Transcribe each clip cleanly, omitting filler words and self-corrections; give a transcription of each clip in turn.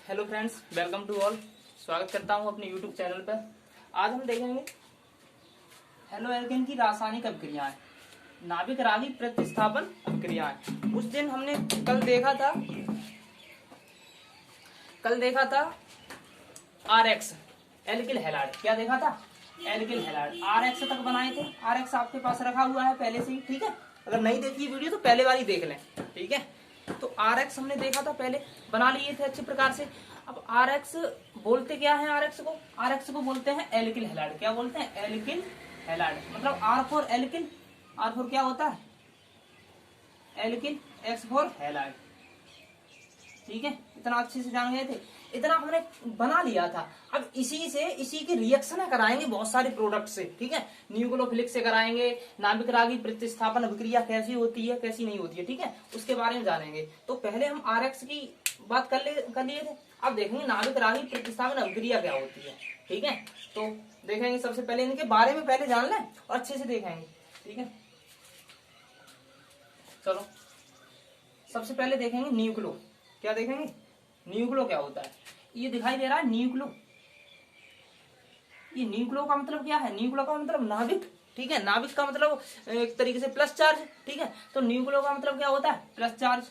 Hello friends, welcome to all. स्वागत करता हूं अपने यूट्यूब चैनल पर। आज हम देखेंगे हेलो एल्केन की रासायनिक अभिक्रियाएं, नाभिक रागी प्रतिस्थापन अभिक्रियाएं। उस दिन हमने कल देखा था RX एल्किल हैलाइड। क्या देखा था? एल्किल हैलाइड RX तक बनाए थे। RX आपके पास रखा हुआ है पहले से ही, ठीक है। अगर नहीं देखी वीडियो तो पहले वाली देख लें, ठीक है। तो RX हमने देखा था, पहले बना लिए थे अच्छे प्रकार से। अब RX बोलते क्या है? RX को बोलते हैं एल्किल हैलाइड। क्या बोलते हैं? Alkyl halide. मतलब R for alkyl. R for क्या होता है? एल्किल। X फॉर हैलाइड, ठीक है। इतना अच्छे से जान गए थे, इतना हमने बना लिया था। अब इसी की रिएक्शन कराएंगे बहुत सारे प्रोडक्ट से, ठीक है। न्यूक्लियोफिलिक से कराएंगे, नाभिक रागी प्रतिस्थापन अभिक्रिया कैसी होती है कैसी नहीं होती है, ठीक है, उसके बारे में जानेंगे। तो पहले हम RX की बात कर लिए थे। अब देखेंगे नाभिक रागी प्रतिस्थापन अभिक्रिया क्या होती है, ठीक है। तो देखेंगे सबसे पहले इनके बारे में पहले जान लें और अच्छे से देखेंगे, ठीक है। चलो सबसे पहले देखेंगे न्यूक्लियो। क्या देखेंगे? न्यूक्लियो क्या होता है? ये दिखाई दे रहा है न्यूक्लियो। ये न्यूक्लियो का मतलब क्या है? न्यूक्लियो का मतलब नाभिक, ठीक है। नाभिक का मतलब एक तरीके से प्लस चार्ज, ठीक है। तो न्यूक्लियो का मतलब क्या होता है? प्लस चार्ज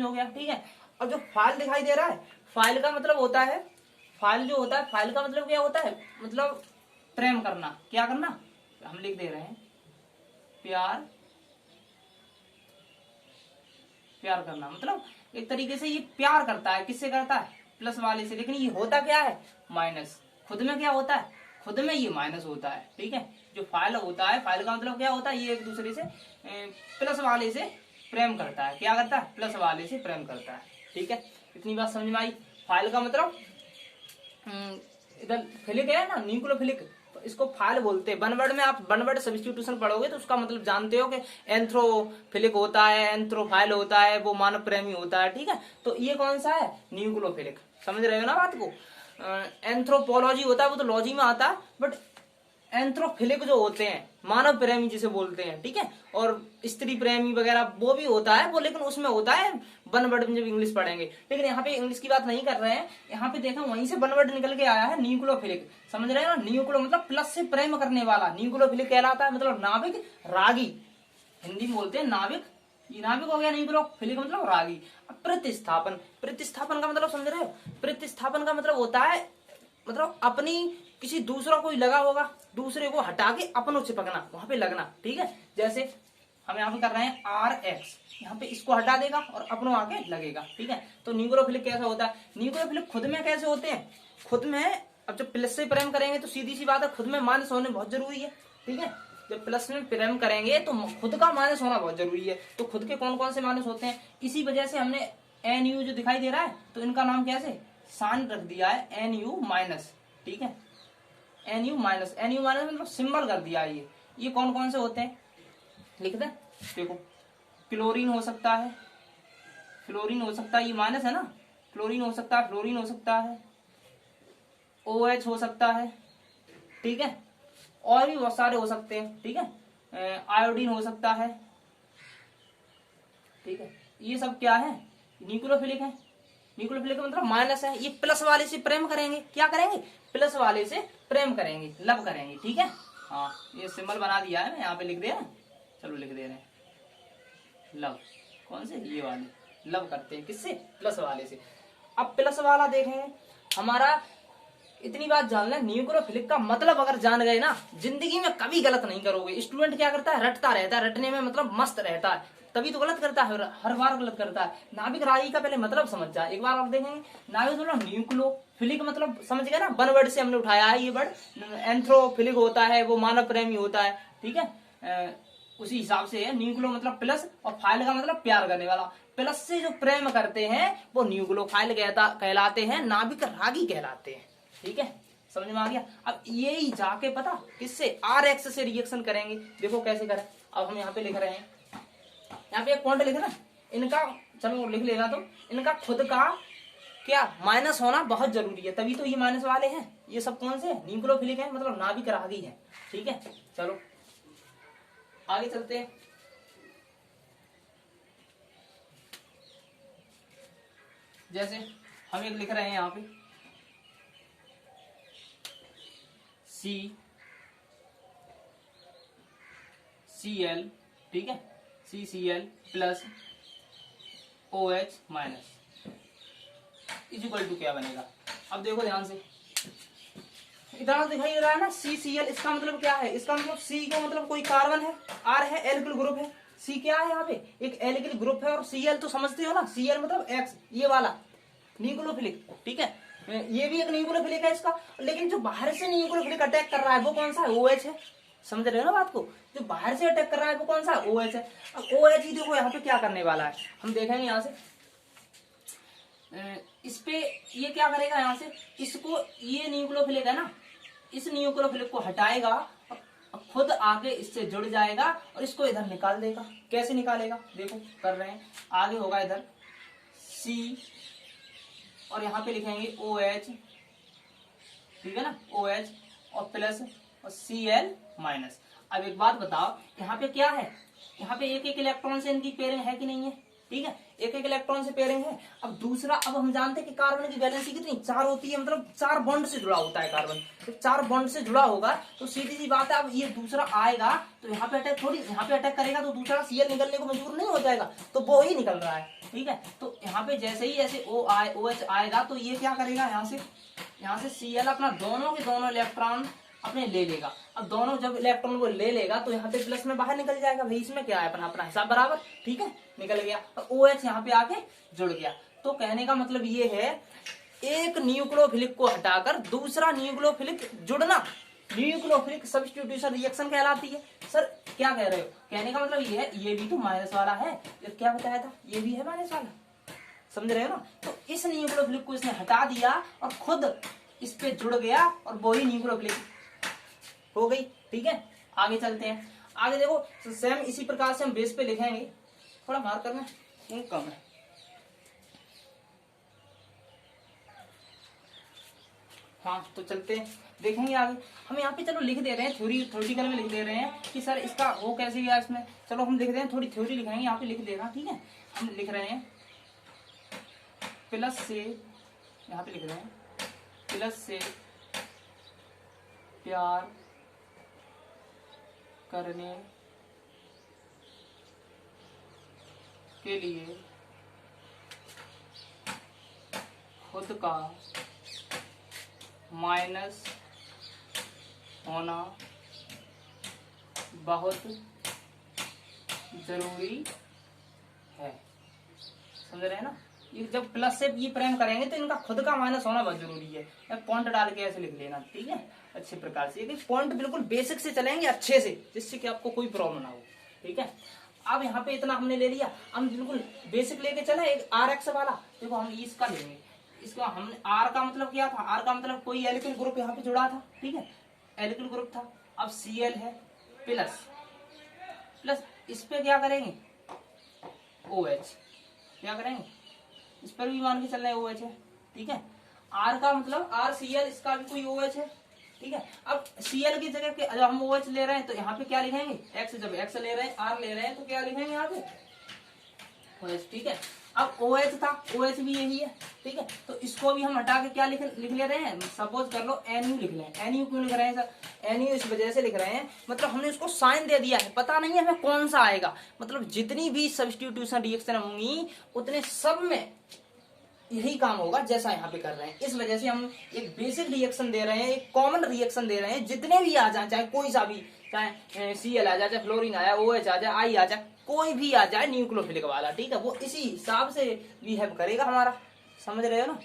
हो गया, ठीक है। और जो फाइल दिखाई दे रहा है, फाइल का मतलब होता है, फाइल जो होता है, फाइल का मतलब क्या होता है? मतलब प्रेम करना। क्या करना? हम लिख दे रहे हैं प्यार करना। मतलब एक तरीके से ये प्यार करता है। किससे करता है? प्लस वाले से। लेकिन ये होता क्या है? माइनस। खुद में क्या होता है? खुद में ये माइनस होता है, ठीक है। जो फाइल होता है, फाइल का मतलब क्या होता है? ये एक दूसरे से प्लस वाले से प्रेम करता है। क्या करता है? प्लस वाले से प्रेम करता है, ठीक है। इतनी बात समझ में आई। फाइल का मतलब इधर फिलिक है ना, न्यूक्लियोफिलिक, तो इसको फाइल बोलते हैं। वन वर्ड में आप वन वर्ड सब्स्टिट्यूशन पढ़ोगे तो उसका मतलब जानते हो कि एंथ्रोफिलिक होता है, एंथ्रोफाइल होता है, वो मानव प्रेमी होता है, ठीक है। तो ये कौन सा है? न्यूक्लियोफिलिक। समझ रहे हो ना बात को? एंथ्रोपोलॉजी होता है, वो तो लॉजी में आता है, बट एंथ्रोफिलिक जो होते हैं, मानव प्रेमी जिसे बोलते हैं, ठीक है। और स्त्री प्रेमी वगैरह वो भी होता है वो, लेकिन उसमें होता है वन वर्ड में जब इंग्लिश पढ़ेंगे। लेकिन यहाँ पे इंग्लिश की बात नहीं कर रहे हैं, यहाँ पे देखा वहीं से वन वर्ड निकल के आया है न्यूक्लियोफिलिक। समझ रहे हो ना? न्यूक्लियो मतलब प्लस से प्रेम करने वाला, न्यूक्लियोफिलिक कहलाता है। मतलब नाभिक रागी, हिंदी में बोलते हैं नाभिक। ये नाभिक हो गया न्यूक्लियोफिलिक मतलब रागी। अब प्रतिस्थापन का मतलब समझ रहे हो? प्रतिस्थापन का मतलब होता है, मतलब अपनी किसी दूसरा कोई लगा होगा, दूसरे को हटा के अपनों चिपकना, वहां पे लगना, ठीक है। जैसे हम यहाँ पे कर रहे हैं RX, यहाँ पे इसको हटा देगा और अपनों आके लगेगा, ठीक है। तो न्यूक्लियोफिलिक कैसा होता है? न्यूक्लियोफिलिक खुद में कैसे होते हैं? खुद में अब जब प्लस से प्रेम करेंगे तो सीधी सी बात है, खुद में माइनस होने बहुत जरूरी है, ठीक है। जब प्लस में प्रेम करेंगे तो खुद का माइनस होना बहुत जरूरी है। तो खुद के कौन कौन से माइनस होते हैं? इसी वजह से हमने NU जो दिखाई दे रहा है, तो इनका नाम कैसे साइन रख दिया है? NU माइनस, ठीक है। NU माइनस मतलब सिंबल कर दिया है। ये कौन कौन से होते हैं लिख दे। देखो, क्लोरीन हो सकता है, फ्लोरीन हो सकता है, ये माइनस है ना। क्लोरीन हो सकता है, फ्लोरीन हो सकता है, OH हो सकता है, ठीक है। और भी बहुत सारे हो सकते हैं, ठीक है। आयोडीन हो सकता है, ठीक है। ये सब क्या है? न्यूक्लियोफिलिक है। न्यूक्लियोफिलिक का मतलब माइनस है। ये प्लस वाले से प्रेम करेंगे। क्या करेंगे? प्लस वाले से प्रेम करेंगे, लव करेंगे, ठीक है। हाँ, ये सिंबल बना दिया है, मैं यहाँ पे लिख दे रहे हैं। चलो लिख दे रहे हैं लव। कौन से? ये वाले लव करते हैं। किससे? प्लस वाले से। अब प्लस वाला देखेंगे हमारा। इतनी बात जान ले, न्यूक्लियोफिलिक का मतलब अगर जान गए ना, जिंदगी में कभी गलत नहीं करोगे। स्टूडेंट क्या करता है? रटता रहता है, रटने में मतलब मस्त रहता है, तभी तो गलत करता है, हर बार गलत करता है। नाभिक रागी का पहले मतलब समझ जाए एक बार। आप देखेंगे नाभिक मतलब न्यूक्लियोफिलिक मतलब समझ गए ना? वन वर्ड से हमने उठाया है ये वर्ड। एंथ्रोफिलिक होता है, वो मानव प्रेमी होता है, ठीक है। उसी हिसाब से है। न्यूक्लियो मतलब प्लस, और फाइल का मतलब प्यार करने वाला। प्लस से जो प्रेम करते हैं वो न्यूक्लियोफाइल कहलाते हैं, नाभिक रागी कहलाते हैं, ठीक है। समझ में आ गया? अब ये ही जाके पता किससे? RX से रिएक्शन करेंगे। देखो कैसे करें। अब हम यहाँ पे लिख रहे हैं, यहाँ पे एक पॉइंट लिखना इनका, चलो लिख लेना। तो इनका खुद का क्या माइनस होना बहुत जरूरी है, तभी तो ये माइनस वाले हैं। ये सब कौन से? न्यूक्लियोफिलिक है, मतलब नाभिक रागी है, ठीक है। चलो आगे चलते हैं। जैसे हम एक लिख रहे हैं यहाँ पे CCl, ठीक है, CCl plus OH minus is equal to क्या बनेगा। अब देखो ध्यान से, इधर दिखाई दे रहा है ना CCl, इसका मतलब क्या है, इसका मतलब C का मतलब कोई कार्बन है, R है, एल्किल ग्रुप है, C क्या है यहाँ पे एक एल्किल ग्रुप है, और Cl तो समझते हो ना, Cl मतलब X, ये वाला न्यूक्लियोफिलिक, ठीक है, ये भी एक न्यूक्लियोफिलिक है इसका, लेकिन जो बाहर से न्यूक्लियोफिलिक अटैक कर रहा है वो कौन सा है, OH है। समझ रहे हो ना बात को, जो बाहर से अटैक कर रहा है वो कौन सा OH है। अब OH ही देखो यहाँ पे क्या करने वाला है, हम देखेंगे यहाँ से, इस पे ये क्या करेगा, यहाँ से इसको, ये न्यूक्लियोफिलिक है ना, इस न्यूक्लियोफिलिक को हटाएगा, खुद आगे इससे जुड़ जाएगा और इसको इधर निकाल देगा। कैसे निकालेगा देखो कर रहे हैं, आगे होगा इधर C और यहाँ पे लिखेंगे OH, ठीक है ना, OH और प्लस और Cl माइनस। अब एक बात बताओ, यहाँ पे क्या है, यहाँ पे एक एक इलेक्ट्रॉन से इनकी पेयरिंग है कि नहीं है, ठीक है, एक एक इलेक्ट्रॉन से पेयरिंग है। अब दूसरा, अब हम जानते हैं कि कार्बन की वैलेंसी कितनी 4 होती है, मतलब 4 बॉन्ड से जुड़ा होता है कार्बन, तो 4 बॉन्ड से जुड़ा होगा तो सीधी सी बात है, अब ये दूसरा आएगा तो यहाँ पे अटैक थोड़ी, यहाँ पे अटैक करेगा तो दूसरा Cl निकलने को मजबूर नहीं हो जाएगा, तो वो ही निकल रहा है, ठीक है। तो यहाँ पे जैसे ही ऐसे OH आएगा तो ये क्या करेगा, यहाँ से Cl अपना दोनों के दोनों इलेक्ट्रॉन अपने ले लेगा। अब दोनों जब इलेक्ट्रॉन को ले लेगा तो यहाँ पे प्लस में बाहर निकल जाएगा, भाई इसमें क्या है, अपना अपना हिसाब बराबर, ठीक है, निकल गया। और OH यहाँ पे आके जुड़ गया। तो कहने का मतलब ये है, एक न्यूक्लियोफिलिक को हटाकर दूसरा न्यूक्लियोफिलिक जुड़ना न्यूक्लियोफिलिक सब्स्टिट्यूशन रिएक्शन कहलाती है। सर क्या कह रहे हो, कहने का मतलब ये है, ये भी तो माइनस वाला है, क्या बताया था, ये भी है माइनस वाला, समझ रहे हो ना। तो इस न्यूक्लियोफिलिक को इसने हटा दिया और खुद इस पे जुड़ गया और वही न्यूक्लियोफिलिक हो गई, ठीक है। आगे चलते हैं, आगे देखो सेम इसी प्रकार से हम बेस पे लिखेंगे, थोड़ा मार करना कम है। हाँ तो चलते हैं, देखेंगे आगे। हम यहाँ पे चलो लिख दे रहे हैं, थ्योरेटिकल में लिख दे रहे हैं कि सर इसका वो कैसे गया इसमें, चलो हम लिख दें, थोड़ी थ्योरी लिखाएंगे, यहाँ पे लिख देगा, ठीक है। हम लिख रहे हैं प्लस से, यहाँ पे लिख रहे हैं प्लस से प्यार करने के लिए खुद का माइनस होना बहुत जरूरी है, समझ रहे हैं ना। ये जब प्लस से ये प्रेम करेंगे तो इनका खुद का माइनस होना बहुत जरूरी है। पॉइंट डाल के ऐसे लिख लेना, ठीक है, अच्छे प्रकार से। ये पॉइंट बिल्कुल बेसिक से चलेंगे अच्छे से, जिससे कि आपको कोई प्रॉब्लम ना हो, ठीक है। अब यहाँ पे इतना हमने ले लिया, हम बिल्कुल बेसिक लेके चले। एक RX वाला देखो, हम इसका लेंगे, इसका हमने R का मतलब क्या था, R का मतलब कोई एल्किल ग्रुप यहाँ पे जुड़ा था, ठीक है, एल्किल ग्रुप था। अब Cl है प्लस प्लस, इस पे क्या करेंगे OH, क्या करेंगे, इस पर भी मान के चल रहे हैं OH है, ठीक है। R का मतलब RCl, इसका भी कोई OH है, ठीक है। अब Cl की जगह के जब हम OH ले रहे हैं तो यहाँ पे क्या लिखेंगे X, जब X ले रहे हैं, R ले रहे हैं तो क्या लिखेंगे यहाँ पे OH, ठीक है। अब OH था, OH भी यही है, ठीक है। तो इसको भी हम हटा के क्या लिख ले रहे हैं, सपोज कर लो NU लिख लें। NU क्यों लिख रहे हैं सर, NU इस वजह से लिख रहे हैं, मतलब हमने इसको साइन दे दिया है, पता नहीं है हमें कौन सा आएगा, मतलब जितनी भी सब्स्टिट्यूशन रिएक्शन होंगी उतने सब में यही काम होगा जैसा यहाँ पे कर रहे हैं। इस वजह से हम एक बेसिक रिएक्शन दे रहे हैं, एक कॉमन रिएक्शन दे रहे हैं, जितने भी आ जाए, चाहे कोई सा भी, चाहे Cl आ जाए, चाहे फ्लोरीन आया, OH आ जाए, I आ जाए, कोई भी आ जाए न्यूक्लियोफिलिक वाला, ठीक है, वो इसी हिसाब से बिहेव करेगा हमारा, समझ रहे हो ना।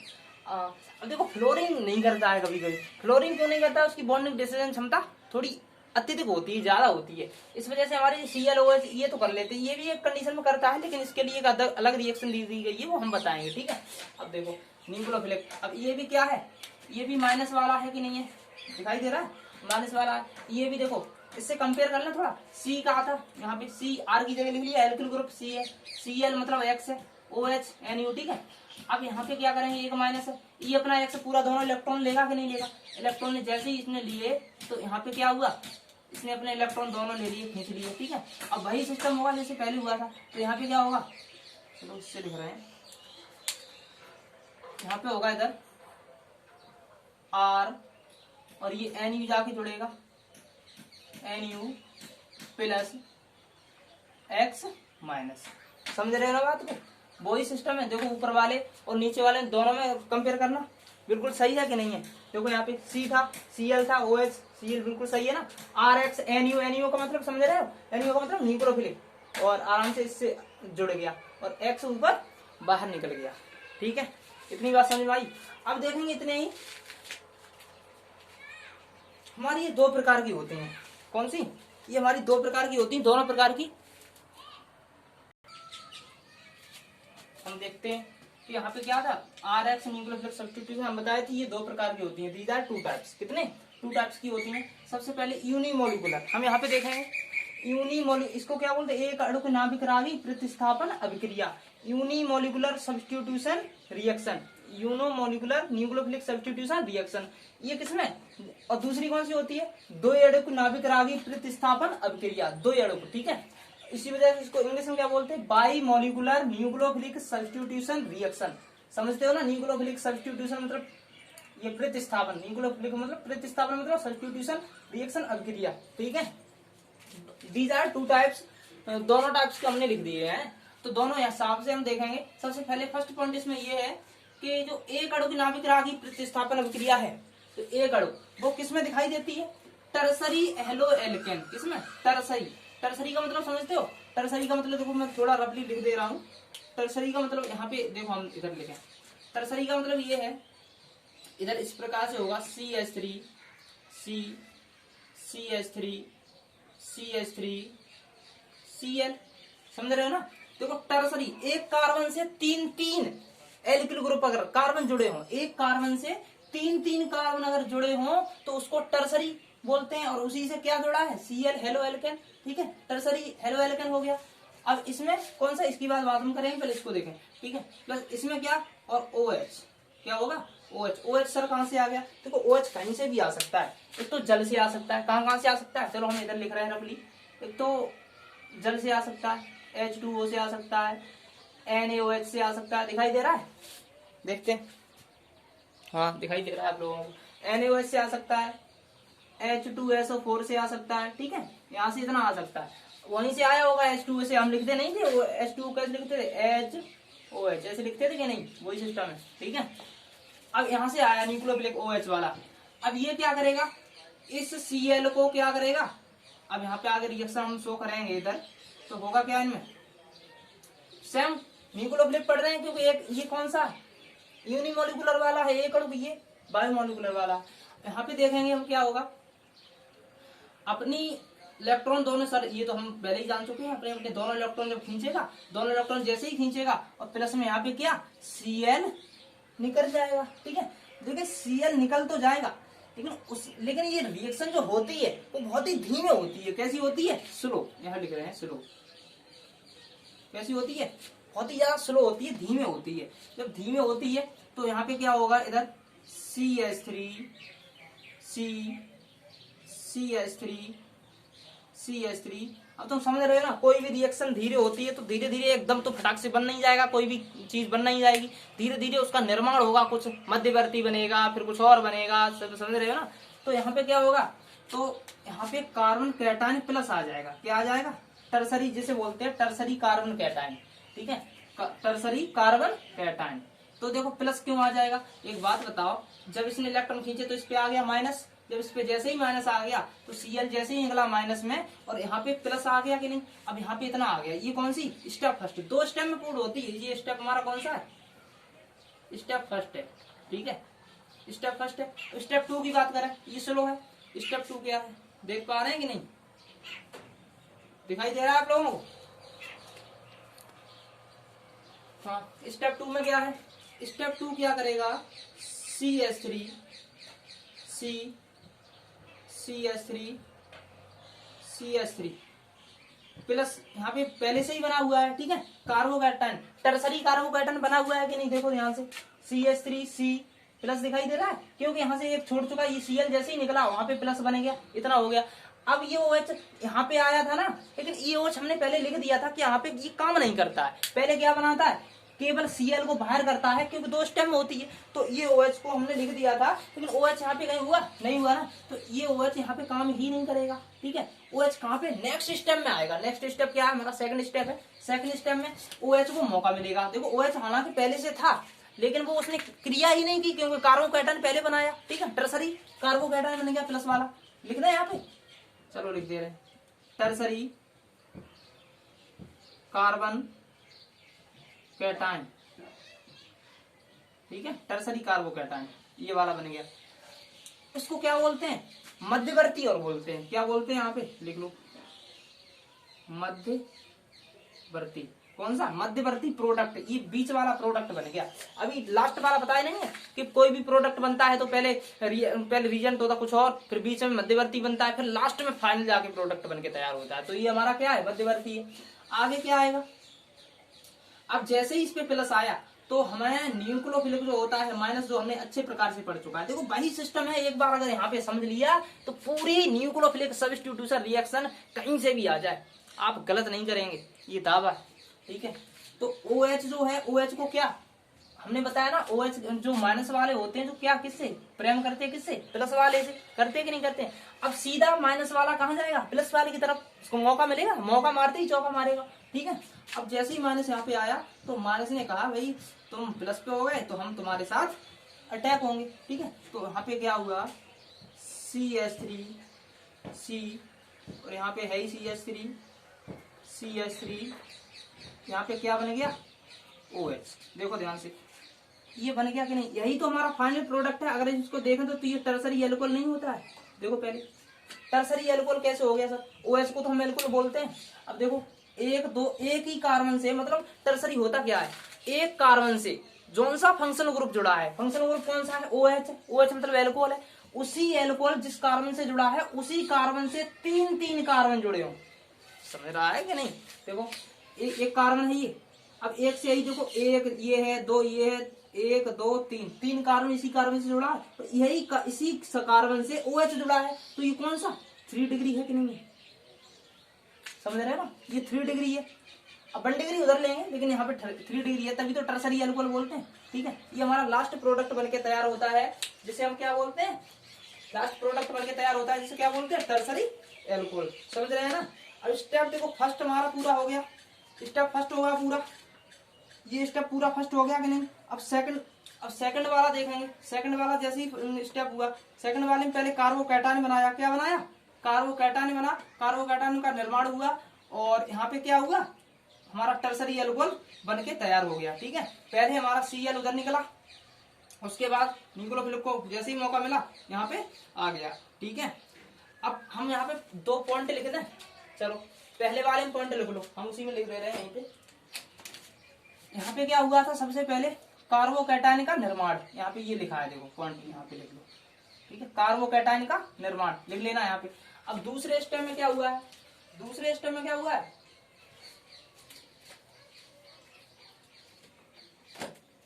अब देखो फ्लोरीन नहीं करता है कभी कभी, फ्लोरीन क्यों नहीं करता, उसकी बॉन्डिंग डिस्टेंस क्षमता थोड़ी अत्यधिक होती है, ज्यादा होती है, इस वजह से हमारे ClOH ये तो कर लेते हैं, ये भी एक कंडीशन में करता है, लेकिन इसके लिए एक अलग रिएक्शन दी गई है, वो हम बताएंगे, ठीक है। अब देखो न्यूक्लियोफिलिक, अब ये भी क्या है, ये भी माइनस वाला है कि नहीं है, दिखाई दे रहा है माइनस वाला है। ये भी देखो, इससे कंपेयर कर लें थोड़ा, C कहा था, यहाँ पे C, R की जगह लिख लिया, एल्किल ग्रुप C है, Cl मतलब X है, OH NU, ठीक है। अब यहाँ पे क्या करेंगे, एक माइनस है, ये अपना X पूरा दोनों इलेक्ट्रॉन लेगा कि नहीं लेगा, इलेक्ट्रॉन ने जैसे ही इसने लिए तो यहाँ पे क्या हुआ, इसने अपने इलेक्ट्रॉन दोनों ले लिए, खींच लिए, ठीक है। अब वही सिस्टम होगा जैसे पहले हुआ था, तो यहाँ पे क्या होगा, चलो इससे लिख रहे हैं यहाँ पे होगा इधर R और ये NU जाके जुड़ेगा, NU प्लस X माइनस। समझ रहे हो ना बात को? वही सिस्टम है। देखो ऊपर वाले और नीचे वाले दोनों में कंपेयर करना, बिल्कुल सही है कि नहीं है? देखो यहाँ पे C था, Cl था, OH, Cl बिल्कुल सही है ना। RX NU, NU का मतलब समझ रहे हो? NU का मतलब न्यूक्लियोफिलिक, और आराम से इससे जुड़ गया और X ऊपर बाहर निकल गया। ठीक है, इतनी बात समझ में आई। अब देखेंगे इतने ही, हमारी ये दो प्रकार की होती हैं। कौन सी? ये हमारी दो प्रकार की होती हैं, दोनों प्रकार की हम देखते हैं कि यहाँ पे क्या था, RX न्यूक्लियोफिलिक सब्स्टिट्यूशन हम बताए थे, ये दो प्रकार की होती हैं। These are two types. कितने? टू टाइप्स की होती हैं। सबसे पहले यूनिमोलिकुलर, हम यहाँ पे देखेंगे इसको क्या बोलते हैं? एक अणु के नाभिक रागी प्रतिस्थापन अभिक्रिया, unimolecular substitution reaction, unimolecular nucleophilic substitution reaction. ये किसमें? और दूसरी कौन सी होती है? दो अणु के नाभिक रागी प्रतिस्थापन अभिक्रिया, दो अणु। ठीक है, इसी वजह से इसको इंग्लिश में क्या बोलते हैं? By molecular nucleophilic substitution reaction. समझते हो ना? न्यूक्लियोफिलिक सब्स्टिट्यूशन मतलब ये प्रतिस्थापन, न्यूक्लियोफिलिक मतलब प्रतिस्थापन मतलब सब्स्टिट्यूशन रिएक्शन अभिक्रिया। ठीक है, दीज आर टू टाइप्स, दोनों टाइप्स के हमने लिख दिए हैं। तो दोनों हिसाब से हम देखेंगे। सबसे पहले फर्स्ट पॉइंट इसमें ये है कि जो एक अणु की नाभिक रागी प्रतिस्थापन अभिक्रिया है, तो एक अणु वो किसमें दिखाई देती है? Tertiary halo alkane. किसमें? टर्सरी। टर्सरी का मतलब समझते हो? टर्सरी का मतलब देखो, मैं थोड़ा रफली लिख दे रहा हूँ। टर्सरी का मतलब यहाँ पे देखो, हम इधर लिखें। टर्सरी का मतलब ये है, इधर इस प्रकार से होगा CH3 CH3 CH3 Cl। समझ रहे हो ना? देखो टर्सरी, एक कार्बन से तीन तीन एल्किल ग्रुप अगर कार्बन जुड़े हों, एक कार्बन से तीन तीन कार्बन अगर जुड़े हों तो उसको टर्सरी बोलते हैं। और उसी से क्या जुड़ा है? Cl halo alkane. ठीक है, टर्सरी हेलो एल्केन हो गया। अब इसमें कौन सा? इसकी बात हम करेंगे, पहले इसको देखें। ठीक है, प्लस इसमें क्या? और OH क्या होगा? OH। OH सर कहां से आ गया? देखो OH कहीं से भी आ सकता है। एक तो जल से आ सकता है। कहां से आ सकता है? चलो हम इधर लिख रहे हैं रफली। एक तो जल से आ सकता है, H2O से आ सकता है, NaOH से आ सकता है। दिखाई दे रहा है? देखते हैं। हाँ, दिखाई दे रहा है आप लोगों को। NaOH से आ सकता है, H2SO4 से आ सकता है। ठीक है, यहाँ से इतना आ सकता है। वहीं से आया होगा H2O से। हम लिखते नहीं थे वो H2O कैसे लिखते थे? HOH ऐसे लिखते थे कि नहीं? वही सिस्टम है। ठीक है, अब यहाँ से आया न्यूक्लियोफिलिक OH वाला। अब ये क्या करेगा? इस Cl को क्या करेगा? अब यहाँ पे आगे रिएक्शन हम शो करेंगे इधर, तो होगा क्या इनमें? सेम न्यूक्लियोफिलिक पढ़ रहे हैं, क्योंकि एक ये कौन सा यूनिमोलिकुलर वाला है, एक अणु, ये बायोमोलिकुलर वाला। यहाँ पे देखेंगे हम क्या होगा। अपनी इलेक्ट्रॉन दोनों, सर ये तो हम पहले ही जान चुके हैं, अपने अपने दोनों इलेक्ट्रॉन जब खींचेगा, दोनों इलेक्ट्रॉन जैसे ही खींचेगा और प्लस में यहाँ पे क्या? Cl निकल जाएगा। ठीक है, देखिए Cl निकल तो जाएगा, लेकिन ये रिएक्शन जो होती है वो बहुत ही धीमे होती है। कैसी होती है? स्लो। यहाँ लिख रहे हैं स्लो। कैसी होती है? बहुत ही ज्यादा स्लो होती है, धीमे होती है। जब धीमे होती है तो यहाँ पे क्या होगा? इधर CH3 अब तुम समझ रहे हो ना? कोई भी रिएक्शन धीरे होती है तो धीरे धीरे एकदम तो फटाक से बन नहीं जाएगा, कोई भी चीज बन नहीं जाएगी। धीरे धीरे उसका निर्माण होगा, कुछ मध्यवर्ती बनेगा, फिर कुछ और बनेगा। सब समझ रहे हो ना? तो यहाँ पे क्या होगा? तो यहाँ पे कार्बन कैटायन प्लस आ जाएगा। क्या आ जाएगा? टर्सरी जिसे बोलते हैं, टर्सरी कार्बन कैटायन। ठीक है, टर्सरी कार्बन कैटायन। तो देखो प्लस क्यों आ जाएगा? एक बात बताओ, जब इसने इलेक्ट्रॉन खींचे तो इस पे आ गया माइनस। जब इस पे जैसे ही माइनस आ गया तो Cl जैसे ही निकला माइनस में, और यहाँ पे प्लस आ गया कि नहीं? अब यहाँ पे इतना आ गया। ये कौन सी? Step first. दो स्टेप में पूर्ण होती है। ये स्टेप हमारा कौन सा है? स्टेप फर्स्ट है। ठीक है, स्टेप फर्स्ट है। स्टेप 2 की बात करें, ये स्लो है। स्टेप 2 क्या है? देख पा रहे हैं कि नहीं? दिखाई दे रहा है आप लोगों को? हाँ, स्टेप 2 में क्या है? स्टेप 2 क्या करेगा? CH3 प्लस यहाँ पे पहले से ही बना हुआ है। ठीक है, कार्बोकैटायन, टर्सरी कार्बोकैटायन बना हुआ है कि नहीं? देखो ध्यान से, CH3C प्लस दिखाई दे रहा है, क्योंकि यहाँ से एक छोड़ चुका। ये Cl जैसे ही निकला वहां पे प्लस बन गया, इतना हो गया। अब ये OH यहाँ पे आया था ना, लेकिन ये OH हमने पहले लिख दिया था कि यहाँ पे ये काम नहीं करता है। पहले क्या बनाता है? केवल Cl को बाहर करता है, क्योंकि 2 स्टेप में होती है। तो ये OH को हमने लिख दिया था, लेकिन OH यहाँ पे कहीं हुआ नहीं हुआ ना, तो ये OH यहाँ पे काम ही नहीं करेगा। ठीक है, OH कहाँ पे नेक्स्ट स्टेप में आएगा। नेक्स्ट स्टेप क्या है हमारा, सेकंड स्टेप है। सेकंड स्टेप में OH को मौका मिलेगा। देखो OH हालांकि पहले से था, लेकिन वो उसने क्रिया ही नहीं की, क्योंकि कार्बोकैटायन पहले बनाया। ठीक है, टर्सरी कार्बोकैटायन बन गया प्लस वाला, लिखना है यहाँ पे, चलो लिख दे रहे हैं, टर्सरी कार्बन कैटायन। ठीक है, टर्सरी कार्बोकैटायन ये वाला बन गया। इसको क्या बोलते हैं, मध्यवर्ती और बोलते हैं। क्या बोलते हैं यहाँ पे लिख लो, मध्यवर्ती। कौन सा, मध्यवर्ती प्रोडक्ट, ये बीच वाला प्रोडक्ट बन गया। अभी लास्ट वाला बताया नहीं है कि कोई भी प्रोडक्ट बनता है तो पहले रीजेंट होता कुछ और, फिर बीच में मध्यवर्ती बनता है, फिर लास्ट में फाइनल जाके प्रोडक्ट बन के तैयार होता है। तो ये हमारा क्या है, मध्यवर्ती है। आगे क्या आएगा, अब जैसे ही इस पे प्लस आया तो हमें न्यूक्लियोफिलिक जो होता है माइनस, जो हमने अच्छे प्रकार से पढ़ चुका है। देखो वही सिस्टम है, एक बार अगर यहाँ पे समझ लिया तो पूरी न्यूक्लियोफिलिक सब्स्टिट्यूशन रिएक्शन कहीं से भी आ जाए आप गलत नहीं करेंगे, ये दावा है। ठीक है, तो OH जो है, OH को क्या हमने बताया ना, OH जो माइनस वाले होते हैं जो क्या किससे प्रेम करते हैं, किससे, प्लस वाले से, करते कि नहीं करते। अब सीधा माइनस वाला कहाँ जाएगा, प्लस वाले की तरफ, उसको मौका मिलेगा, मौका मारते ही चौका मारेगा। ठीक है, अब जैसे ही माइनस यहाँ पे आया तो माइनस ने कहा भाई तुम प्लस पे हो गए तो हम तुम्हारे साथ अटैक होंगे। ठीक है, तो यहाँ पे क्या हुआ, CH3C, और यहाँ पे है ही CH3 यहाँ पे क्या बन गया, OH। देखो ध्यान से, ये बन गया कि नहीं, यही तो हमारा फाइनल प्रोडक्ट है। अगर इसको देखें तो ये टर्सरी एल्कोहल नहीं होता है। देखो पहले टर्सरी एल्कोहल कैसे हो गया सर, OH को तो हम एल्कोहल बोलते हैं। अब देखो एक ही कार्बन से, मतलब टर्सरी होता क्या है, एक कार्बन से कौन सा फंक्शनल ग्रुप जुड़ा है, फंक्शनल ग्रुप कौन सा है, OH। OH मतलब एल्कोहल है, उसी एल्कोहल जिस कार्बन से जुड़ा है उसी कार्बन से 3 कार्बन जुड़े हो। समझ रहा है कि नहीं, देखो एक कार्बन है ये, अब एक से यही देखो, एक ये है, दो ये है, 1 2 3 कार्बन इसी कार्बन से जुड़ा है, तो यही इसी कार्बन से OH जुड़ा है। तो ये कौन सा 3 डिग्री है कि नहीं है, समझ रहे हैं ना, ये 3 डिग्री है। अब 1 डिग्री उधर लेंगे, लेकिन यहाँ पे 3 डिग्री है, तभी तो टर्सरी एल्कोहल बोलते हैं। ठीक है, ये हमारा लास्ट प्रोडक्ट बनके तैयार होता है, जिसे हम क्या बोलते हैं, लास्ट प्रोडक्ट बनके तैयार होता है जिसे क्या बोलते हैं, टर्सरी एल्कोहल। समझ रहे हैं ना। अब स्टेप देखो, फर्स्ट हमारा पूरा हो गया, स्टेप फर्स्ट होगा पूरा, ये स्टेप पूरा फर्स्ट हो गया कि नहीं। अब सेकंड वाला देखेंगे। सेकंड वाला जैसे ही स्टेप हुआ, सेकंड वाले में पहले कार्बोकैटायन बनाया, क्या बनाया, कार्बोकैटायन बना, कार्बोकैटायन का निर्माण हुआ, और यहाँ पे क्या हुआ, हमारा टर्सरी एल्कोहल बन के तैयार हो गया। ठीक है, पहले हमारा Cl उधर निकला, उसके बाद न्यूक्लियोफिलिक को जैसे ही मौका मिला यहाँ पे आ गया। ठीक है, अब हम यहाँ पे 2 पॉइंट लिख दें, चलो पहले वाले में पॉइंट लिख लो, हम उसी में लिख दे रहे हैं। यहीं पे यहाँ पे क्या हुआ था, सबसे पहले कार्बोकैटायन का निर्माण, यहाँ पे ये लिखा है, देखो पॉइंट यहाँ पे लिख लो। ठीक है, कार्बोकैटायन का निर्माण लिख लेना यहाँ पे। अब दूसरे स्टेप में क्या हुआ है, दूसरे स्टेप में क्या हुआ है,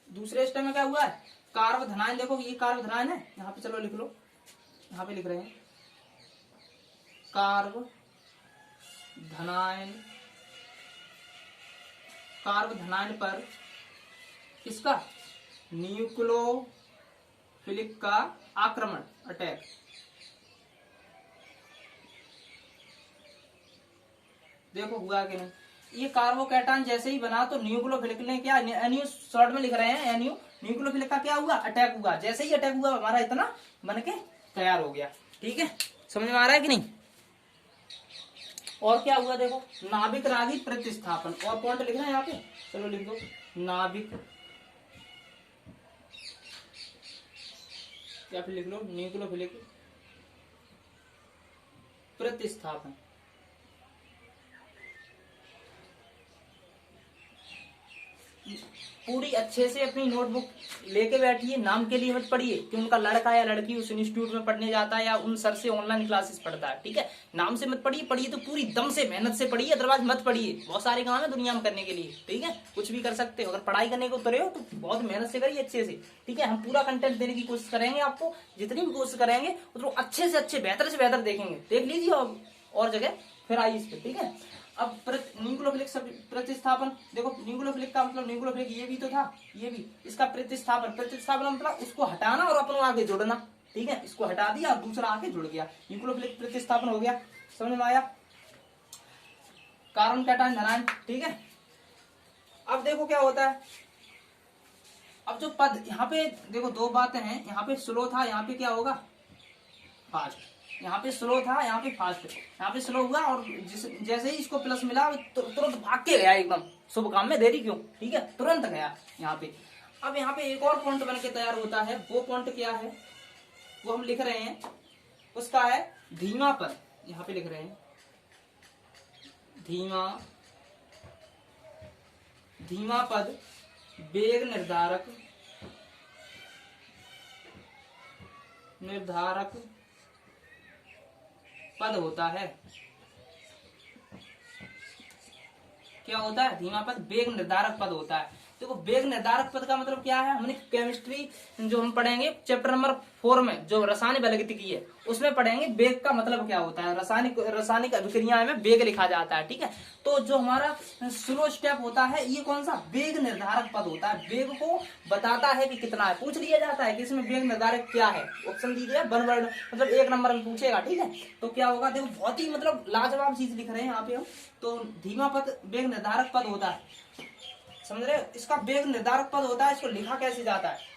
दूसरे स्टेप में क्या हुआ है, कार्बोधनायन। देखो ये कार्बोधनायन है, यहाँ पे चलो लिख लो, यहाँ पे लिख रहे हैं कार्बोधनायन पर किसका, न्यूक्लियोफिलिक का आक्रमण, अटैक। देखो हुआ कि नहीं, ये कार्बोकैटायन जैसे ही बना तो न्यूक्लियोफिलिक ने क्या, NU शॉर्ट में लिख रहे हैं, NU, न्यूक्लियोफिलिक का क्या हुआ, अटैक हुआ। जैसे ही अटैक हुआ हमारा इतना बन के तैयार हो गया। ठीक है, समझ में आ रहा है कि नहीं। और क्या हुआ देखो, नाभिक रागी प्रतिस्थापन, और पॉइंट लिखना है यहाँ पे, चलो लिख दो, नाभिक, या फिर लिख लो न्यूक्लियोफिलिक प्रतिस्थापन। पूरी अच्छे से अपनी नोटबुक लेके बैठिए, नाम के लिए मत पढ़िए कि उनका लड़का या लड़की उस इंस्टीट्यूट में पढ़ने जाता है या उन सर से ऑनलाइन क्लासेस पढ़ता है। ठीक है, नाम से मत पढ़िए, पढ़िए तो पूरी दम से मेहनत से पढ़िए, अदरवाइज मत पढ़िए। बहुत सारे काम है दुनिया में करने के लिए। ठीक है, कुछ भी कर सकते हो, अगर पढ़ाई करने को उतरे हो तो बहुत मेहनत से करिए, अच्छे से। ठीक है, हम पूरा कंटेंट देने की कोशिश करेंगे, आपको जितनी भी कोशिश करेंगे उतना अच्छे से अच्छे, बेहतर से बेहतर देखेंगे। देख लीजिए और जगह फिर आइए इस पे। ठीक है, अब न्यूक्लियोफिलिक प्रतिस्थापन, देखो न्यूक्लियोफिलिक का मतलब न्यूक्लियोफिलिक ये भी तो था, ये भी, इसका प्रतिस्थापन मतलब उसको हटाना और अपन आगे जोड़ना, ठीक है, इसको हटा दिया और दूसरा आगे जुड़ गया, न्यूक्लियोफिलिक प्रतिस्थापन हो गया। समझ में आया? कार्बन कैटायन धनायन, ठीक है। अब देखो क्या होता है, अब जो पद यहाँ पे देखो दो बातें हैं, यहाँ पे स्लो था, यहाँ पे क्या होगा फास्ट, यहाँ पे स्लो था, यहाँ पे फास्ट, यहाँ पे स्लो हुआ और जैसे ही इसको प्लस मिला तुरंत भाग के गया एकदम, शुभ काम में देरी क्यों, ठीक है, तुरंत गया यहाँ पे। अब यहाँ पे एक और पॉइंट बन के तैयार होता है, वो पॉइंट क्या है वो हम लिख रहे हैं, उसका है धीमा पद, यहाँ पे लिख रहे हैं धीमा पद वेग निर्धारक पद होता है। क्या होता है? धीमा पद वेग निर्धारक पद होता है। देखो वेग निर्धारक पद का मतलब क्या है, हमने केमिस्ट्री जो हम पढ़ेंगे चैप्टर नंबर 4 में जो रासायनिक बलगतिकी है उसमें पढ़ेंगे वेग का मतलब क्या होता है, रासायनिक अभिक्रियाएं में वेग लिखा जाता है, ठीक है। तो जो हमारा स्लो स्टेप होता है ये कौन सा, वेग निर्धारक पद होता है, वेग को बताता है कि कितना है, पूछ लिया जाता है कि इसमें वेग निर्धारक क्या है, ऑप्शन दीजिए 1 वर्ड, मतलब 1 नंबर में पूछेगा, ठीक है। तो क्या होगा, देखो बहुत ही मतलब लाजवाब चीज लिख रहे हैं यहाँ पे हम, तो धीमा पद वेग निर्धारक पद होता है, समझ रहे, इसका वेग निर्धारक पद होता है। इसको लिखा कैसे जाता है,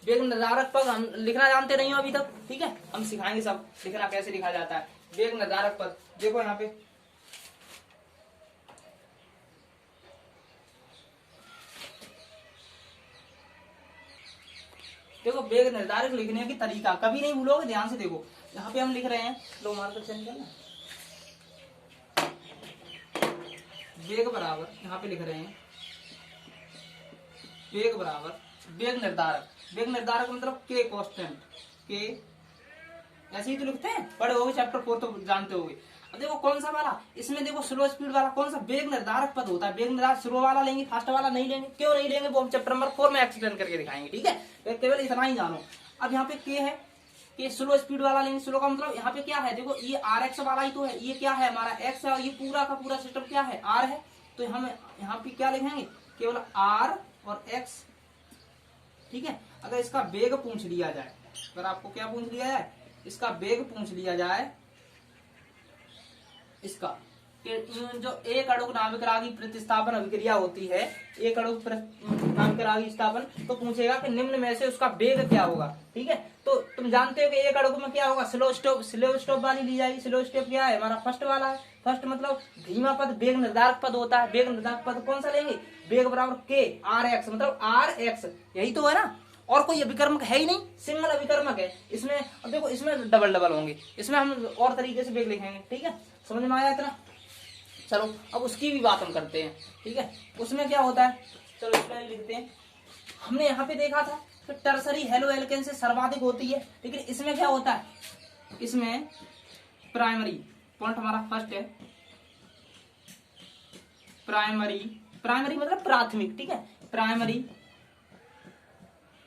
वेग निर्धारक पद हम लिखना जानते नहीं हो अभी तक, ठीक है, हम सिखाएंगे सब लिखना कैसे लिखा जाता है वेग निर्धारक पद। देखो यहाँ पे देखो वेग निर्धारक लिखने की तरीका कभी नहीं भूलोगे, ध्यान से देखो। यहाँ पे हम लिख रहे हैं, लो मार्कर चेंज करना, वेग बराबर, यहाँ पे लिख रहे हैं वेग बराबर वेग निर्धारक मतलब के कांस्टेंट, के ऐसे ही तो लिखते हैं, पढ़े होगे चैप्टर 4 तो जानते होगे। अब देखो कौन सा वाला, इसमें देखो स्लो स्पीड वाला कौन सा वेग निर्धारक पद होता है, वेग निर्धारक स्लो वाला लेंगे, फास्ट वाला नहीं लेंगे, क्यों नहीं लेंगे वो हम चैप्टर नंबर 4 में एक्सप्लेन करके दिखाएंगे, ठीक है, केवल इतना ही जानो। अब यहाँ पे के है, कि स्लो स्पीड वाला लेंगे, स्लो का मतलब यहाँ पे क्या है, देखो ये RX वाला ही तो है, ये क्या है हमारा X है, और ये पूरा का पूरा सिस्टम क्या है R है, तो हम यहाँ पे क्या लिखेंगे, केवल R और X, ठीक है। अगर इसका वेग पूछ लिया जाए, अगर आपको क्या पूछ लिया जाए, इसका वेग पूछ लिया जाए, इसका जो एक अणु नाभिक रागी प्रतिस्थापन अभिक्रिया होती है, एक अणु नाभिक रागी स्थापन, तो पूछेगा कि निम्न में से उसका वेग क्या होगा, ठीक है। तो तुम जानते हो कि एक अणु में क्या होगा, स्लो स्टॉप वाली ली जाएगी। स्लो स्टॉप क्या है हमारा, फर्स्ट वाला है, फर्स्ट मतलब धीमा पद वेग निर्धारक पद होता है। वेग निर्धारक पद कौन सा लेंगे, वेग बराबर के RX, मतलब RX, यही तो है ना, और कोई अभिकर्मक है ही नहीं, सिंगल अभिकर्मक है इसमें। अब देखो इसमें डबल होंगे, इसमें हम और तरीके से वेग लिखेंगे, ठीक है, समझ में आया इतना। चलो अब उसकी भी बात हम करते हैं, ठीक है, उसमें क्या होता है, चलो इसमें लिखते हैं। हमने यहाँ पे देखा था कि टर्सरी हेलो एल्केन से सर्वाधिक होती है, लेकिन इसमें क्या होता है, इसमें प्राइमरी पॉइंट हमारा फर्स्ट है, प्राइमरी मतलब प्राथमिक, ठीक है, प्राइमरी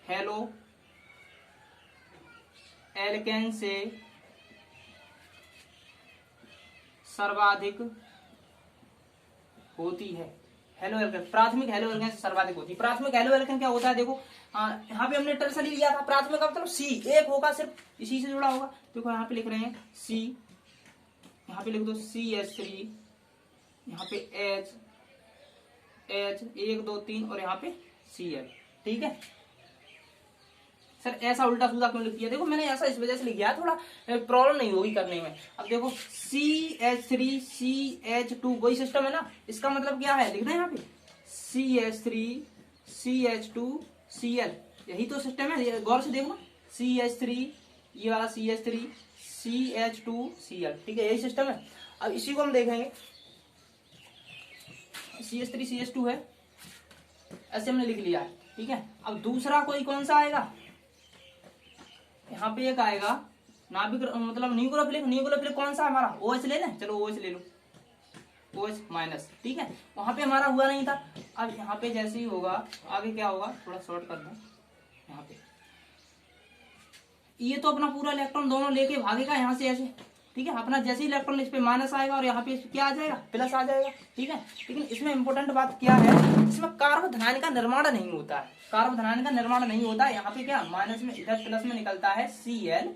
हेलो एल्केन से सर्वाधिक होती है। हेलो एल्केन, प्राथमिक हेलो एल्केन से सर्वाधिक होती है। प्राथमिक हेलो एल्केन क्या होता है, देखो यहाँ पे हमने टर्सरी लिया था, प्राथमिक का मतलब C एक होगा, सिर्फ इसी से जुड़ा होगा। देखो यहाँ पे लिख रहे हैं C, यहाँ पे लिख दो CH3, यहाँ पे H 1 2 3 और यहाँ पे Cl, ठीक है। सर ऐसा उल्टा सीधा क्यों लिख दिया, देखो मैंने ऐसा इस वजह से लिख दिया, थोड़ा प्रॉब्लम नहीं होगी करने में। अब देखो CH3 CH2 वही सिस्टम है ना, इसका मतलब क्या है लिखना है यहाँ पे CH3 CH2 Cl, यही तो सिस्टम है, गौर से देखो, CH3 ये वाला CH3 CH2 Cl, ठीक है, यही सिस्टम है। अब इसी को हम देखेंगे, CH3 CH2 है, ऐसे हमने लिख लिया है, ठीक है। अब दूसरा कोई कौन सा आएगा, यहाँ पे एक आएगा नाभिक मतलब न्यूक्लियोफिलिक कौन सा हमारा OH ले लें, चलो OH ले लो, OH माइनस, ठीक है, वहां पे हमारा हुआ नहीं था। अब यहाँ पे जैसे ही होगा आगे क्या होगा, थोड़ा शॉर्ट कर दो, यहाँ पे ये तो अपना पूरा इलेक्ट्रॉन दोनों लेके भागेगा यहाँ से ऐसे, ठीक है। अपना जैसे ही इलेक्ट्रॉन इस पे माइनस आएगा और यहाँ पे क्या आ जाएगा, प्लस आ जाएगा, ठीक है। लेकिन इसमें इंपॉर्टेंट बात क्या है, इसमें कार्बोधनायन का निर्माण नहीं होता है, कार्बोधनायन का निर्माण नहीं होता है। यहाँ पे क्या माइनस में इधर प्लस में निकलता है Cl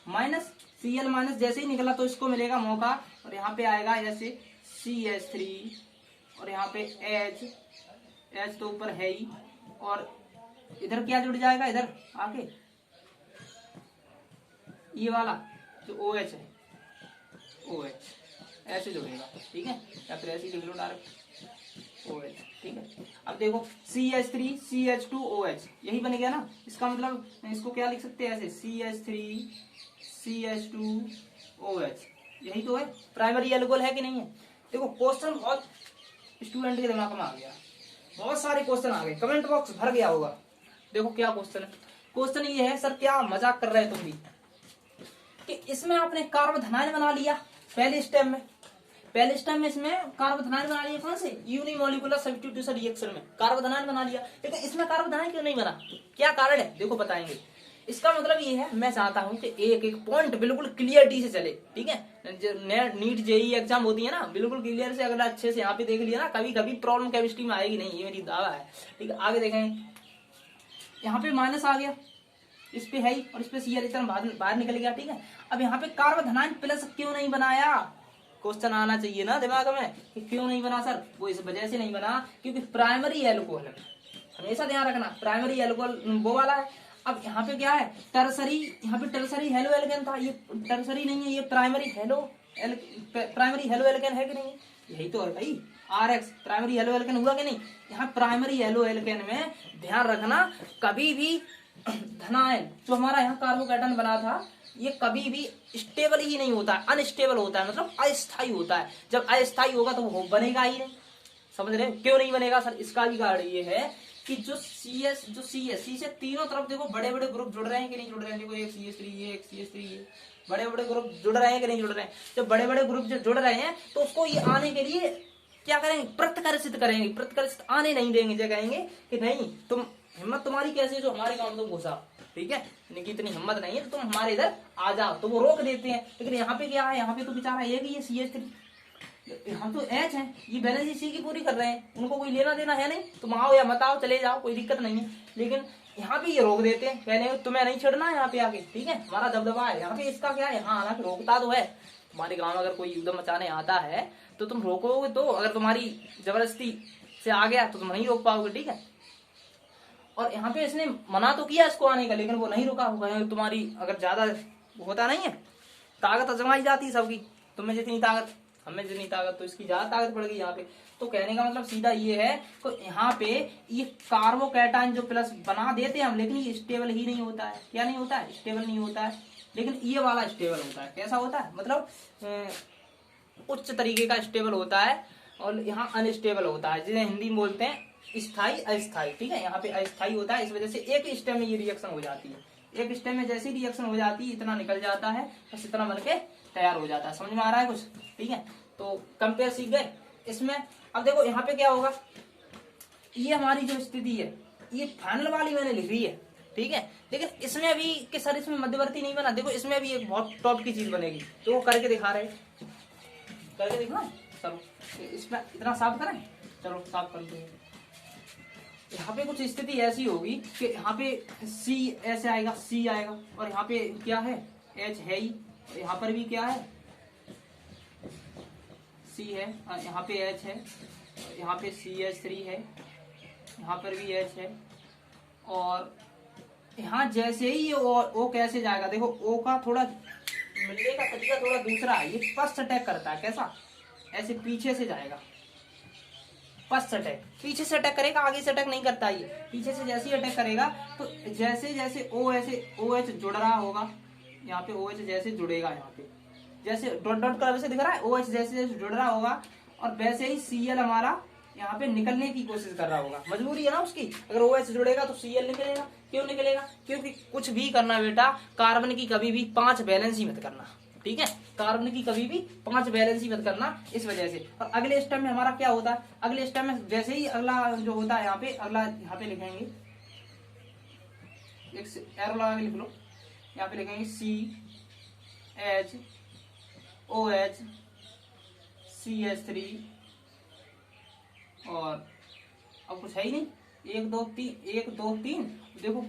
माइनस, Cl माइनस जैसे ही निकला तो इसको मिलेगा मौका और यहाँ पे आएगा जैसे CH3 और यहाँ पे H तो ऊपर है ही, और इधर क्या जुड़ जाएगा, इधर आके ये वाला जो OH है, OH ऐसे जुड़ेगा, ठीक है, या फिर ऐसे लिख लो डायरेक्ट OH, ठीक है। अब देखो CH3 CH2OH यही बन गया ना, इसका मतलब इसको क्या लिख सकते हैं ऐसे CH3 CH2OH, यही तो है, प्राइमरी एल्कोहल है कि नहीं है। देखो क्वेश्चन बहुत स्टूडेंट के दिमाग में आ गया, बहुत सारे क्वेश्चन आ गए, कमेंट बॉक्स भर गया होगा। देखो क्या क्वेश्चन है, क्वेश्चन ये है, सर क्या मजाक कर रहे हैं तुम भी, कि इसमें आपने कार्बोधनायन बना लिया पहले स्टेप में इसमें कार्बोधनायन बना लिया, कौन से यूनिमोलिकुलर सब्स्टिट्यूशन रिएक्शन में कार्बोधनायन बना लिया, लेकिन इसमें कार्बोधनायन क्यों नहीं बना, क्या कारण है, देखो बताएंगे। इसका मतलब ये है, मैं चाहता हूं कि एक एक पॉइंट बिल्कुल क्लियरिटी से चले, ठीक है। नीट जेई एग्जाम होती है ना, बिल्कुल क्लियर से अगर अच्छे से यहाँ पे देख लिया ना, कभी कभी प्रॉब्लम केमिस्ट्री में आएगी नहीं, ये मेरी दावा है, ठीक है। आगे देखेंगे, यहाँ पे माइनस आ गया, इस पे है ही, और इस पे Cl इतना बाहर निकल गया, ठीक है। अब यहाँ पे कार्बोधनायन प्लस क्यों नहीं बनाया, क्वेश्चन आना चाहिए ना दिमाग में कि क्यों नहीं बना सर, वो इस वजह से नहीं बना क्योंकि प्राइमरी एल्कोहल है, हमेशा ध्यान रखना, प्राइमरी एल्कोहल वो वाला है। अब यहाँ पे क्या है, टर्सरी, यहाँ पे टर्सरी हेलो एल्केन था, ये टर्सरी नहीं है, ये प्राइमरी हेलो एल्केन है कि नहीं, यही तो है भाई, RX प्राइमरी हेलो एल्केन हुआ कि नहीं। यहाँ प्राइमरी हेलो एल्केन में ध्यान रखना, कभी भी धनायन जो हमारा यहाँ कार्बोकैटायन बना था, ये कभी भी स्टेबल ही नहीं होता है, अनस्टेबल होता है, मतलब अस्थायी होता है। जब अस्थायी होगा तो वो बनेगा ही नहीं, समझ रहे, क्यों नहीं बनेगा सर, इसका भी कारण ये है कि जो C से तीनों तरफ देखो बड़े बड़े ग्रुप जुड़ रहे हैं कि नहीं जुड़ रहे हैं, देखो एक CH3 ये, एक CH3 ये, बड़े बड़े ग्रुप जुड़ रहे हैं कि नहीं जुड़ रहे हैं। जब बड़े बड़े ग्रुप जुड़ रहे हैं तो उसको ये आने के लिए क्या करेंगे, प्रत्कर्षित करेंगे, प्रत्कर्षित आने नहीं देंगे, जो कहेंगे कि नहीं तुम हिम्मत तुम्हारी कैसे जो हमारे गांव में तुम घुसा, ठीक है, इनकी इतनी हिम्मत नहीं है तो तुम हमारे इधर आ जाओ, तो वो रोक देते हैं। लेकिन यहाँ पे क्या है, यहाँ पे तो बेचारा एक ही है CH3, हम तो H है, ये बैलेंस इसी की पूरी कर रहे हैं, उनको कोई लेना देना है नहीं, तुम आओ या मत आओ, चले जाओ, कोई दिक्कत नहीं है। लेकिन यहाँ पे ये रोक देते हैं, कहने तुम्हें नहीं छेड़ना है यहाँ पे आके, ठीक है, हमारा दबदबा है यहाँ पे, इसका क्या है, यहाँ आना रोकता तो है। तुम्हारे गाँव में अगर कोई युद्ध मचाने आता है तो तुम रोकोगे, तो अगर तुम्हारी जबरदस्ती से आ गया तो तुम नहीं रोक पाओगे, ठीक है। और यहाँ पे इसने मना तो किया इसको आने का, लेकिन वो नहीं रुका होगा, तुम्हारी अगर ज्यादा होता नहीं है, ताकत आजमाई जाती है सबकी, तुम्हें जितनी ताकत हमें जितनी ताकत, तो इसकी ज्यादा ताकत पड़ गई यहाँ पे। तो कहने का मतलब सीधा ये है, तो यहाँ पे ये कार्बोकैटायन जो प्लस बना देते हैं हम, लेकिन ये स्टेबल ही नहीं होता है, क्या नहीं होता है, स्टेबल नहीं होता है। लेकिन ये वाला स्टेबल होता है, कैसा होता है, मतलब उच्च तरीके का स्टेबल होता है, और यहाँ अनस्टेबल होता है, जिन्हें हिंदी में बोलते हैं स्थायी अस्थायी, ठीक है। यहाँ पे अस्थायी होता है, इस वजह से एक स्टेप में ये रिएक्शन हो जाती है, एक स्टेप में जैसी रिएक्शन हो जाती है इतना निकल जाता है, बस इतना बन के तैयार हो जाता है। समझ में आ रहा है कुछ, ठीक है। तो कंपेयर सीख गए इसमें। अब देखो यहाँ पे क्या होगा, ये हमारी जो स्थिति है ये फाइनल वाली मैंने लिख रही है, ठीक है, लेकिन इसमें भी कि सर इसमें मध्यवर्ती नहीं बना, देखो इसमें भी एक बहुत टॉप की चीज बनेगी, तो वो करके दिखा रहे, करके दिखना। चलो इसमें इतना साफ करें, चलो साफ करते हैं। यहाँ पे कुछ स्थिति ऐसी होगी कि यहाँ पे C ऐसे आएगा, C आएगा, और यहाँ पे क्या है, H है ही, यहाँ पर भी क्या है, C है, यहाँ पे H है, यहाँ पे CH3 है, यहाँ पर भी H है, और यहाँ जैसे ही ये O कैसे जाएगा, देखो O का थोड़ा मिलने का तरीका थोड़ा दूसरा है, ये फर्स्ट अटैक करता है, कैसा, ऐसे पीछे से जाएगा, फर्स्ट अटैक पीछे से अटैक करेगा, आगे से अटैक नहीं करता, ये पीछे से जैसे ही अटैक करेगा तो जैसे जैसे OH जुड़ रहा होगा, यहाँ पे OH जैसे जुड़ेगा, यहाँ पे जैसे डॉट डॉट कलर से दिख रहा है, OH जैसे जैसे जुड़ रहा होगा, और वैसे ही Cl हमारा यहाँ पे निकलने की कोशिश कर रहा होगा, मजबूरी है ना उसकी, अगर OH जुड़ेगा तो Cl निकलेगा। क्यों निकलेगा, क्योंकि कुछ भी करना बेटा, कार्बन की कभी भी 5 बैलेंस ही मत करना, ठीक है, कार्बन की कभी भी 5 बैलेंस ही मत करना, इस वजह से। और अगले स्टेप में हमारा क्या होता है, अगले स्टेप में जैसे ही अगला जो होता है, यहाँ पे अगला यहाँ पे लिखेंगे, एक एरो लगा के लिख लो, यहाँ पे लिखेंगे CH OH और अब कुछ है ही नहीं, 1 2 3 देखो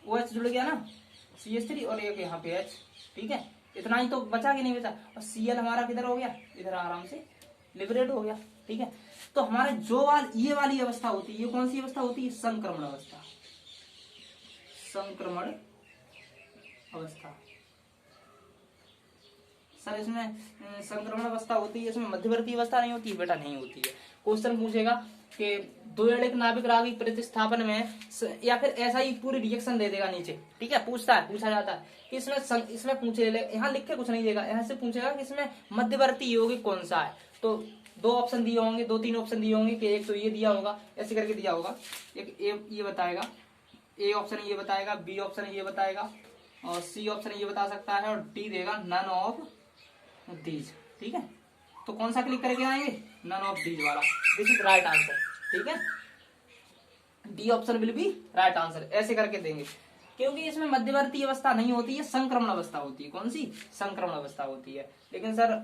OH जुड़ गया ना, CH3 और एक यहाँ पे H, ठीक है, इतना ही तो बचा कि नहीं बचा। और Cl हमारा किधर हो गया, इधर आराम से लिबरेट हो गया, ठीक है। तो हमारे ये वाली अवस्था होती है, ये कौन सी अवस्था होती है, संक्रमण अवस्था, संक्रमण अवस्था। सर इसमें संक्रमण अवस्था होती है, इसमें मध्यवर्ती अवस्था नहीं होती है बेटा, नहीं होती है। क्वेश्चन पूछेगा कि द्विआण्विक नाभिक रागिक प्रतिस्थापन में या फिर ऐसा ही पूरी रिएक्शन दे देगा नीचे, ठीक है, पूछा जाता है कि इसमें पूछे, यहाँ लिख के कुछ नहीं देगा, यहाँ से पूछेगा कि इसमें मध्यवर्ती यौगिक कौन सा है। तो 2 ऑप्शन दिए होंगे, 2-3 ऑप्शन दिए होंगे कि एक तो ये दिया होगा, ऐसे करके दिया होगा, एक ये बताएगा, ए ऑप्शन ये बताएगा, बी ऑप्शन ये बताएगा, और सी ऑप्शन ये बता सकता है, और डी देगा नन ऑफ दीज, ठीक है। तो कौन सा क्लिक करके आएंगे, नन ऑफ दीज वाला, दिस इज राइट आंसर, ठीक है, D option will be right answer, ऐसे करके देंगे। क्योंकि इसमें मध्यवर्ती अवस्था नहीं होती है, संक्रमण अवस्था होती है। कौन सी, संक्रमण अवस्था होती है। लेकिन सर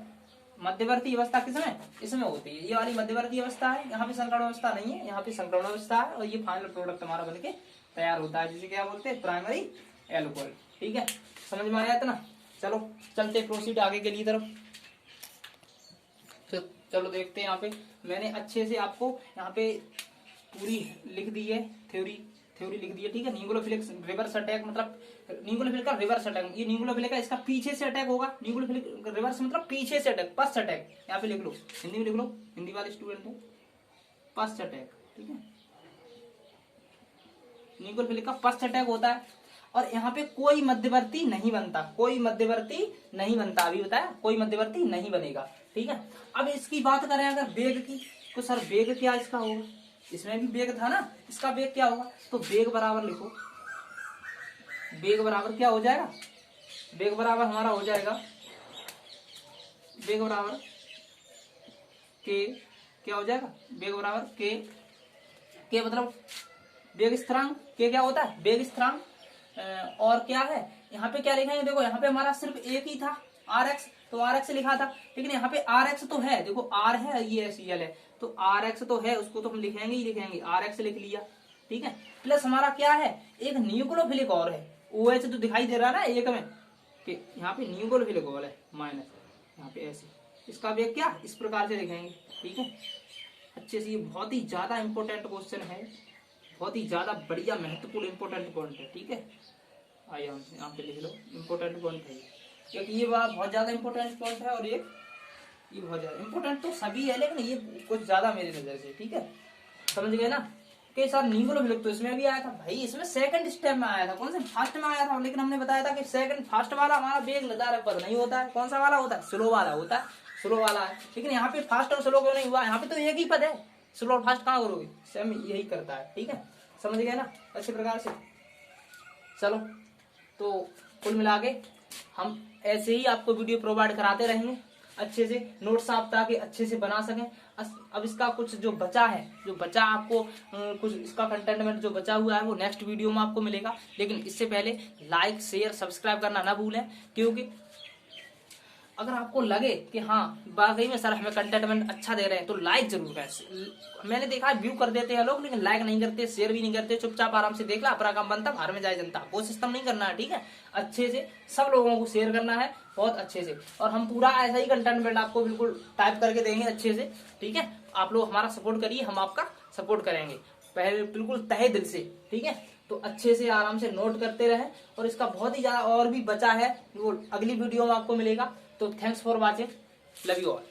मध्यवर्ती अवस्था किसमें, इसमें होती है, ये वाली मध्यवर्ती अवस्था है, यहाँ पे संक्रमण अवस्था नहीं है, यहाँ पे संक्रमण अवस्था है, और ये फाइनल प्रोडक्ट हमारा बनके तैयार होता है, जिसे क्या बोलते हैं, प्राइमरी एल्कोहल, ठीक है। समझ में आया था ना। चलो चलते प्रोसीड आगे के लिए तरफ। चलो देखते हैं, यहाँ पे मैंने अच्छे से आपको यहाँ पे पूरी लिख दी है, थ्योरी लिख दी है, ठीक है। न्यूक्लियोफिलिक रिवर्स अटैक मतलब न्यूक्लियोफिलिक का रिवर्स अटैक, ये न्यूक्लियोफिलिक का इसका पीछे से अटैक होगा, न्यूक्लियोफिलिक रिवर्स मतलब पीछे से अटैक, फर्स्ट अटैक, यहाँ पे लिख लो, हिंदी में लिख लो, हिंदी वाले स्टूडेंट हो, फर्स्ट अटैक, ठीक है। न्यूक्लियोफिलिक का फर्स्ट अटैक होता है, और यहाँ पे कोई मध्यवर्ती नहीं बनता, कोई मध्यवर्ती नहीं बनता, अभी बताया कोई मध्यवर्ती नहीं बनेगा, ठीक है। अब इसकी बात करें अगर वेग की, तो सर वेग क्या इसका होगा, इसमें भी वेग था ना, इसका वेग क्या होगा, तो वेग बराबर लिखो, वेग बराबर क्या हो जाएगा, वेग बराबर हमारा हो जाएगा, वेग बराबर के, क्या हो जाएगा, वेग बराबर के मतलब वेग स्थिरांक, के क्या होता है, वेग स्थिरांक, और क्या है यहाँ पे क्या लिखेंगे, देखो यहाँ पे हमारा सिर्फ एक ही था Rx, तो Rx लिखा था, लेकिन यहाँ पे Rx तो है, देखो R है, ये Cl है, तो Rx तो है, उसको तो हम लिखेंगे ही लिखेंगे, Rx लिख लिया, ठीक है। प्लस हमारा क्या है, एक न्यूक्लियोफिलिक और है, OH तो दिखाई दे रहा है ना एक में, कि यहाँ पे न्यूक्लियोफिलिक और है माइनस, यहाँ पे ऐसे, इसका वेग क्या इस प्रकार से लिखेंगे, ठीक है। अच्छे से, ये बहुत ही ज्यादा इंपॉर्टेंट क्वेश्चन है, बहुत ही ज्यादा बढ़िया महत्वपूर्ण इंपॉर्टेंट पॉइंट है, ठीक है। आइए यहाँ पे लिख लो, इंपॉर्टेंट पॉइंट है, क्योंकि ये बहुत ज्यादा इंपॉर्टेंट पॉइंट है, और ये बहुत ज्यादा इंपॉर्टेंट तो सभी है, लेकिन ये कुछ ज्यादा मेरी नजर से, ठीक है, समझ गए ना। कि सर न्यूक्लियोफिलिक तो इसमें भी आया था भाई, इसमें सेकंड स्टेप में आया था, कौन से फर्स्ट में आया था, लेकिन हमने बताया था कि सेकंड फर्स्ट वाला हमारा वेग निर्धारक पद नहीं होता है, कौन सा वाला होता है, स्लो वाला होता है, स्लो वाला है। लेकिन यहाँ पे फास्ट और स्लो क्यों नहीं हुआ, यहाँ पे तो एक ही पद है, स्लो और फास्ट कहाँ करोगे, सेम यही करता है, ठीक है, समझ गए ना अच्छे प्रकार से। चलो तो कुल मिला के हम ऐसे ही आपको वीडियो प्रोवाइड कराते रहेंगे अच्छे से, नोट्स आप ताकि अच्छे से बना सकें। अब इसका कुछ जो बचा है, जो बचा आपको कुछ इसका कंटेंटमेंट जो बचा हुआ है वो नेक्स्ट वीडियो में आपको मिलेगा। लेकिन इससे पहले लाइक शेयर सब्सक्राइब करना ना भूलें, क्योंकि अगर आपको लगे कि हाँ वाकई में सर हमें कंटेंटमेंट अच्छा दे रहे हैं तो लाइक जरूर करें। मैंने देखा व्यू कर देते हैं लोग, लेकिन लाइक नहीं करते, शेयर भी नहीं करते, चुपचाप आराम से देख ला, अपना काम बनता, बाहर में जाए जनता, वो सिस्टम नहीं करना है, ठीक है। अच्छे से सब लोगों को शेयर करना है बहुत अच्छे से, और हम पूरा ऐसा ही कंटेंटमेंट आपको बिल्कुल टाइप करके देंगे अच्छे से, ठीक है। आप लोग हमारा सपोर्ट करिए, हम आपका सपोर्ट करेंगे पहले बिल्कुल तहे दिल से, ठीक है। तो अच्छे से आराम से नोट करते रहें, और इसका बहुत ही ज्यादा और भी बचा है वो अगली वीडियो में आपको मिलेगा। तो thanks for watching, love you all.